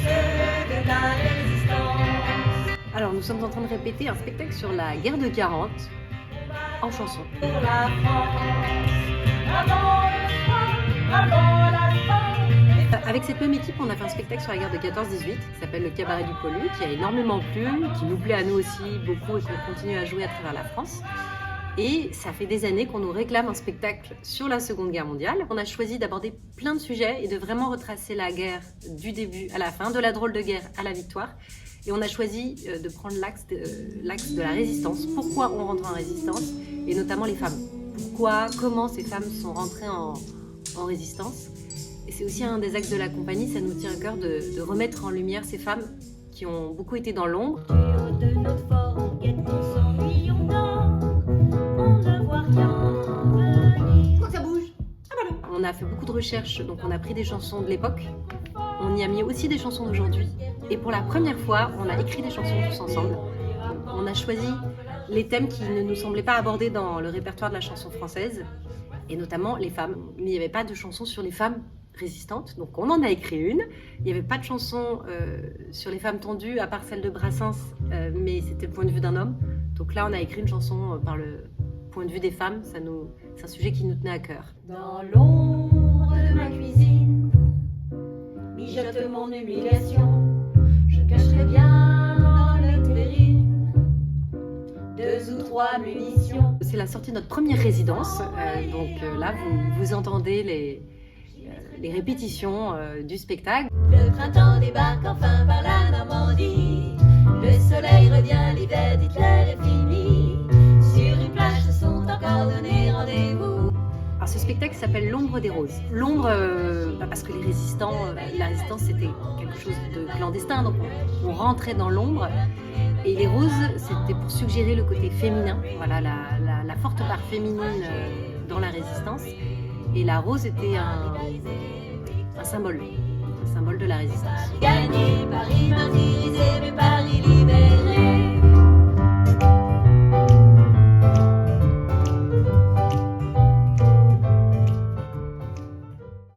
ceux de la résistance. Alors nous sommes en train de répéter un spectacle sur la guerre de 40 en chanson. Pour la France, avant le froid, avant la faim. Avec cette même équipe, on a fait un spectacle sur la guerre de 14-18 qui s'appelle Le Cabaret du Polu, qui a énormément plu, qui nous plaît à nous aussi beaucoup et qu'on continue à jouer à travers la France. Et ça fait des années qu'on nous réclame un spectacle sur la Seconde Guerre mondiale. On a choisi d'aborder plein de sujets et de vraiment retracer la guerre du début à la fin, de la drôle de guerre à la victoire. Et on a choisi de prendre l'axe de la résistance. Pourquoi on rentre en résistance, et notamment les femmes. Comment ces femmes sont rentrées en résistance. Et c'est aussi un des axes de la compagnie, ça nous tient à cœur de remettre en lumière ces femmes qui ont beaucoup été dans l'ombre. De notre fort, on guette, on s'ennuie, on dort, on ne voit rien venir. Ça bouge. On a fait beaucoup de recherches, donc on a pris des chansons de l'époque, on y a mis aussi des chansons d'aujourd'hui. Et pour la première fois, on a écrit des chansons tous ensemble. On a choisi les thèmes qui ne nous semblaient pas abordés dans le répertoire de la chanson française, et notamment les femmes. Mais il n'y avait pas de chansons sur les femmes résistantes, donc on en a écrit une. Il n'y avait pas de chanson sur les femmes tendues, à part celle de Brassens, mais c'était le point de vue d'un homme. Donc là, on a écrit une chanson par le point de vue des femmes. C'est un sujet qui nous tenait à cœur. Dans l'ombre de ma cuisine, mijote mon humiliation. Je cacherai bien dans le terrine 2 ou 3 munitions. C'est la sortie de notre première résidence, là vous entendez les répétitions du spectacle. Le printemps débarque enfin par la Normandie. Le soleil revient, l'hiver d'Hitler est fini. Sur une plage se sont encore donné rendez-vous. Alors ce spectacle s'appelle L'ombre des roses. L'ombre, parce que la résistance c'était quelque chose de clandestin, donc on rentrait dans l'ombre. Et les roses, c'était pour suggérer le côté féminin, voilà, la forte part féminine dans la résistance. Et la rose était un symbole de la résistance. Gagné, Paris martyrisé, mais Paris libéré.